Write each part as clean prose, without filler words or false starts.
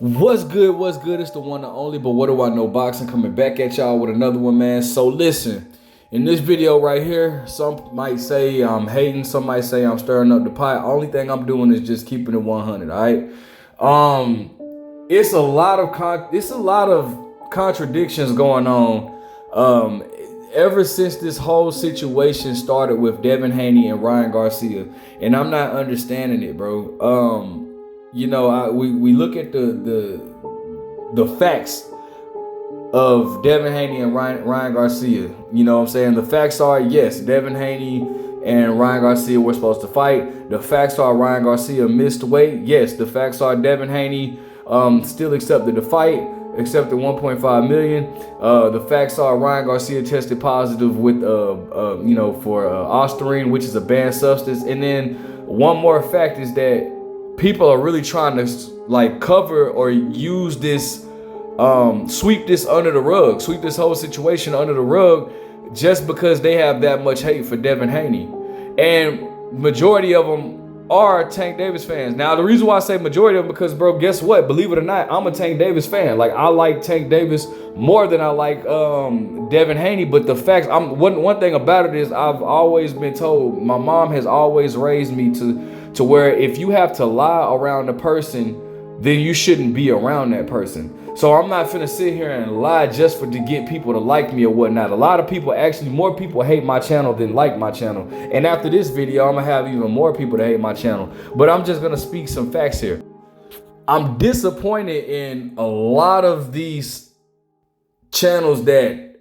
What's good? What's good? It's the one and only, but what do I know? Boxing coming back at y'all with another one, man. So listen, in this video right here, some might say I'm hating, some might say I'm stirring up the pot. Only thing I'm doing is just keeping it 100. All right. It's a lot of contradictions going on. Ever since this whole situation started with Devin Haney and Ryan Garcia, and I'm not understanding it, bro. We look at the facts of Devin Haney and Ryan Garcia. You know what I'm saying? The facts are, yes, Devin Haney and Ryan Garcia were supposed to fight. The facts are Ryan Garcia missed weight. Yes, the facts are Devin Haney still accepted the fight, accepted 1.5 million. The facts are Ryan Garcia tested positive with for Ostarine, which is a banned substance. And then one more fact is that people are really trying to like cover or use this, sweep this under the rug, sweep this whole situation under the rug, just because they have that much hate for Devin Haney. And majority of them are Tank Davis fans. Now, the reason why I say majority of them, because, bro, guess what? Believe it or not, I'm a Tank Davis fan. Like, I like Tank Davis more than I like Devin Haney. But the facts, one thing about it is I've always been told, my mom has always raised me to where if you have to lie around a person, then you shouldn't be around that person. So I'm not finna sit here and lie just to get people to like me or whatnot. A lot of people, actually more people hate my channel than like my channel. And after this video, I'm gonna have even more people to hate my channel. But I'm just gonna speak some facts here. I'm disappointed in a lot of these channels that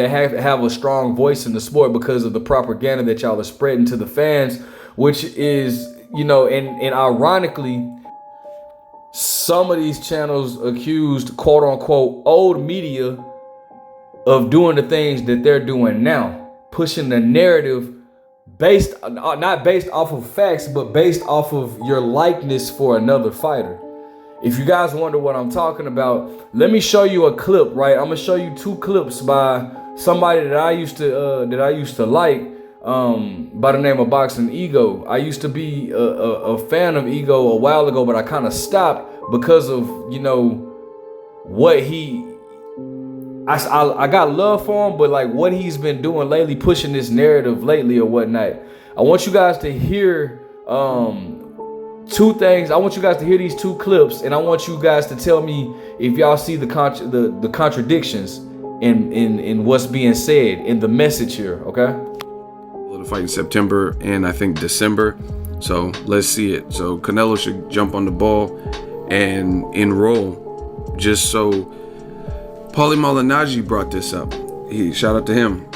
have a strong voice in the sport because of the propaganda that y'all are spreading to the fans, which is, and ironically, some of these channels accused, quote unquote, old media of doing the things that they're doing now, pushing the narrative not based off of facts, but based off of your likeness for another fighter. If you guys wonder what I'm talking about, let me show you a clip, right? I'm gonna show you two clips by somebody that I used to like, by the name of Boxing Ego. I used to be a fan of Ego a while ago, but I kind of stopped because of, what I got love for him, but like what he's been doing lately, pushing this narrative lately or whatnot. I want you guys to hear two things. I want you guys to hear these two clips, and I want you guys to tell me if y'all see the contradictions in what's being said in the message here, okay? The fight in September and I think December, so let's see it. So Canelo should jump on the ball and enroll. Just so Paulie Malignaggi brought this up, shout out to him,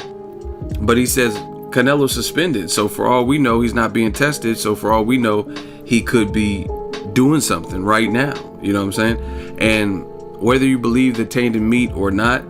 but he says Canelo suspended, so for all we know he's not being tested, so for all we know he could be doing something right now, you know what I'm saying? And whether you believe the tainted meat or not,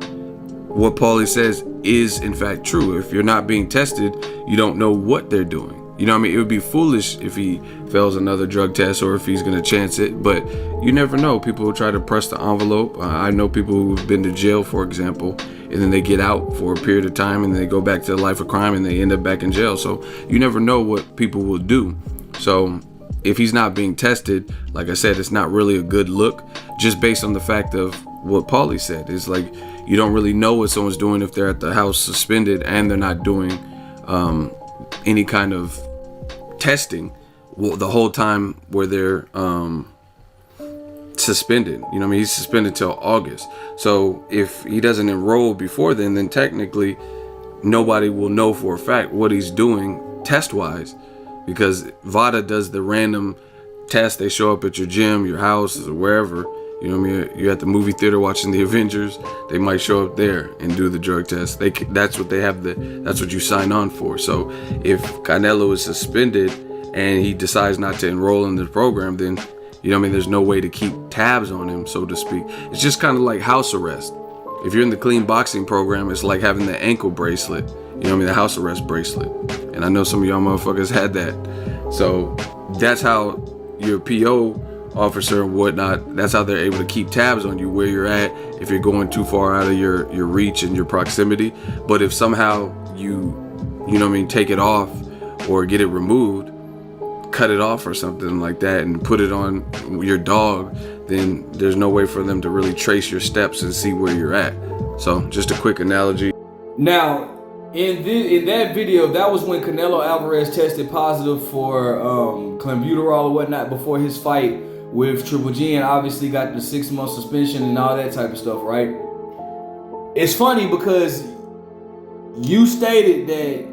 what Paulie says is in fact true. If you're not being tested, you don't know what they're doing. You know what I mean? It would be foolish if he fails another drug test or if he's going to chance it, but you never know. People will try to press the envelope. I know people who've been to jail, for example, and then they get out for a period of time and they go back to the life of crime and they end up back in jail. So you never know what people will do. So if he's not being tested, like I said, it's not really a good look, just based on the fact of what Paulie said. It's like you don't really know what someone's doing if they're at the house suspended and they're not doing any kind of testing the whole time where they're suspended. You know what I mean? He's suspended till August. So if he doesn't enroll before then technically nobody will know for a fact what he's doing test-wise, because VADA does the random test. They show up at your gym, your house, or wherever. You know what I mean? You're at the movie theater watching the Avengers. They might show up there and do the drug test. That's what they have. That's what you sign on for. So if Canelo is suspended and he decides not to enroll in the program, then you know what I mean? There's no way to keep tabs on him, so to speak. It's just kind of like house arrest. If you're in the clean boxing program, it's like having the ankle bracelet. You know what I mean? The house arrest bracelet. And I know some of y'all motherfuckers had that. So that's how your PO officer and whatnot, that's how they're able to keep tabs on you, where you're at, if you're going too far out of your reach and your proximity. But if somehow you know what I mean, take it off or get it removed, cut it off or something like that and put it on your dog, then there's no way for them to really trace your steps and see where you're at. So just a quick analogy. Now, in that video, that was when Canelo Alvarez tested positive for clenbuterol or whatnot before his fight with Triple G, and obviously got the 6-month suspension and all that type of stuff, right? It's funny because you stated that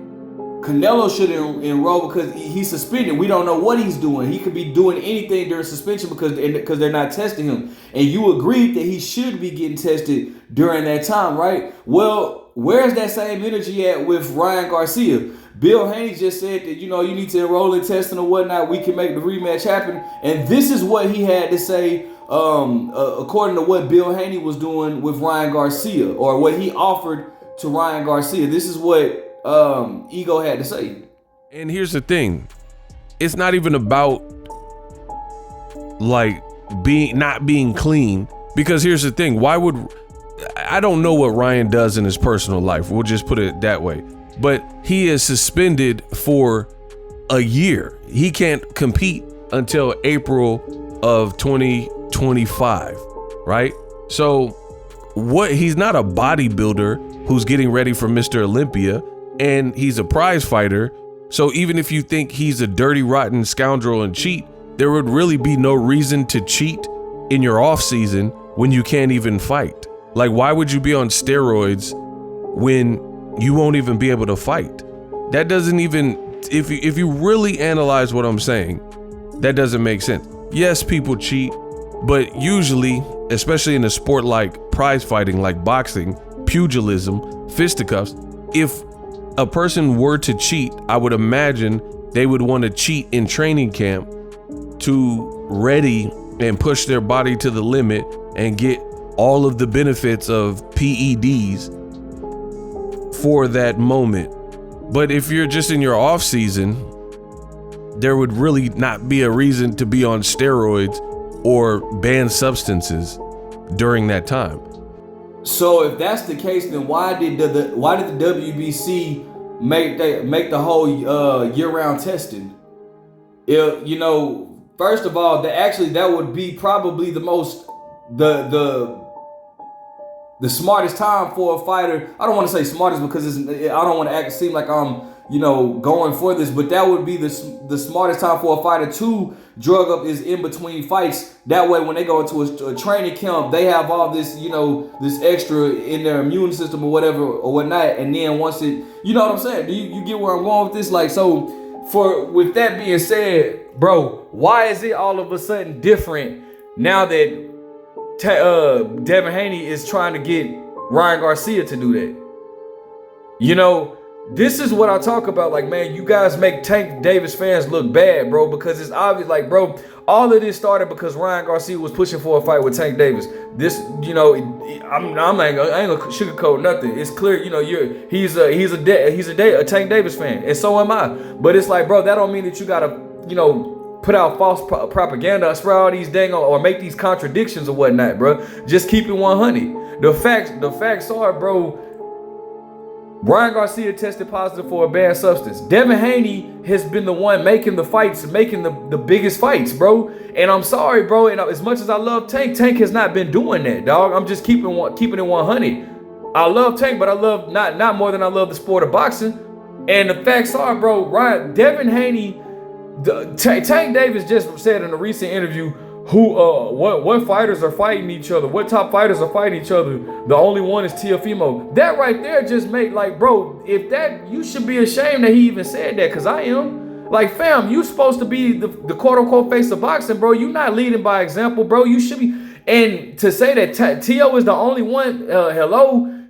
Canelo should enroll because he's suspended. We don't know what he's doing. He could be doing anything during suspension because they're not testing him. And you agreed that he should be getting tested during that time, right? Well, where's that same energy at with Ryan Garcia? Bill Haney just said that, you need to enroll in testing or whatnot. We can make the rematch happen. And this is what he had to say, according to what Bill Haney was doing with Ryan Garcia, or what he offered to Ryan Garcia. This is what Ego had to say. And here's the thing, it's not even about like not being clean, because here's the thing, I don't know what Ryan does in his personal life, we'll just put it that way, but he is suspended for a year. He can't compete until April of 2025, right? So he's not a bodybuilder who's getting ready for Mr. Olympia, and he's a prize fighter. So even if you think he's a dirty, rotten scoundrel and cheat, there would really be no reason to cheat in your off season when you can't even fight. Like, why would you be on steroids when you won't even be able to fight? That doesn't even, if you really analyze what I'm saying, that doesn't make sense. Yes, people cheat, but usually, especially in a sport like prize fighting, like boxing, pugilism, fisticuffs, if a person were to cheat, I would imagine they would want to cheat in training camp to ready and push their body to the limit and get all of the benefits of PEDs for that moment. But if you're just in your off season, there would really not be a reason to be on steroids or banned substances during that time. So if that's the case, then why did the WBC make the whole year-round testing? First of all, that would be probably the most the smartest time for a fighter. I don't want to say smartest because I don't want to seem like I'm going for this, but that would be the smartest time for a fighter to drug up is in between fights. That way, when they go into a training camp, they have all this, this extra in their immune system or whatever or whatnot. And then once it, you know what I'm saying? Do you get where I'm going with this? Like, so with that being said, bro, why is it all of a sudden different now that Devin Haney is trying to get Ryan Garcia to do that? This is what I talk about. Like, man, you guys make Tank Davis fans look bad, bro, because it's obvious. Like, bro, all of this started because Ryan Garcia was pushing for a fight with Tank Davis. This, I ain't gonna sugarcoat nothing. It's clear, he's a Tank Davis fan, and so am I. But it's like, bro, that don't mean that you gotta, put out false propaganda, spread all these or make these contradictions or whatnot, bro. Just keep it 100. The facts are, bro, Ryan Garcia tested positive for a banned substance. Devin Haney has been the one making the fights, making the biggest fights, bro. And I'm sorry, bro. And as much as I love Tank has not been doing that, dog. I'm just keeping it 100. I love Tank, but I love not more than I love the sport of boxing. And the facts are, bro, Devin Haney, Tank Davis just said in a recent interview, what fighters are fighting each other? What top fighters are fighting each other? The only one is Teofimo. That right there just made, like, bro, if that, you should be ashamed that he even said that, because I am. Like, fam, you supposed to be the quote-unquote face of boxing, bro. You not leading by example, bro. You should be. And to say that Teo is the only one,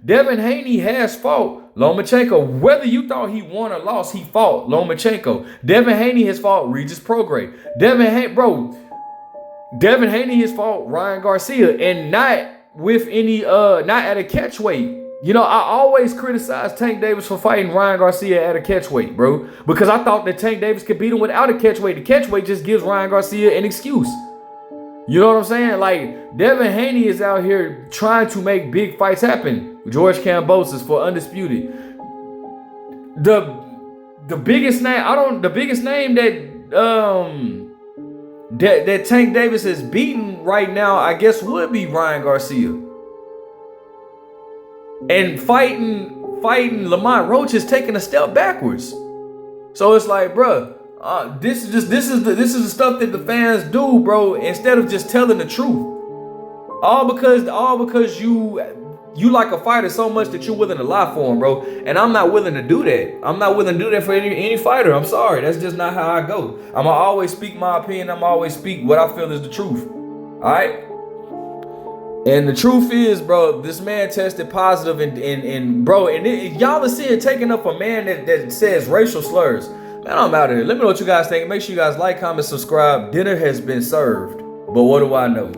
Devin Haney has fought Lomachenko. Whether you thought he won or lost, he fought Lomachenko. Devin Haney has fought Regis Prograis. Devin Haney has fought Ryan Garcia, and not with any, not at a catch weight. I always criticize Tank Davis for fighting Ryan Garcia at a catch weight, bro, because I thought that Tank Davis could beat him without a catch weight. The catch weight just gives Ryan Garcia an excuse. You know what I'm saying? Like, Devin Haney is out here trying to make big fights happen. George Kambosos for Undisputed. The biggest name, the biggest name that Tank Davis is beating right now, I guess would be Ryan Garcia. And fighting Lamont Roach is taking a step backwards. So it's like, bro, this is the stuff that the fans do, bro. Instead of just telling the truth, all because you like a fighter so much that you're willing to lie for him, bro. And I'm not willing to do that. I'm not willing to do that for any fighter. I'm sorry, that's just not how I go. I'ma always speak my opinion. I'ma always speak what I feel is the truth. All right. And the truth is, bro, this man tested positive, and bro, y'all are seeing taking up a man that says racial slurs. Man, I'm out of here. Let me know what you guys think. Make sure you guys like, comment, subscribe. Dinner has been served. But what do I know?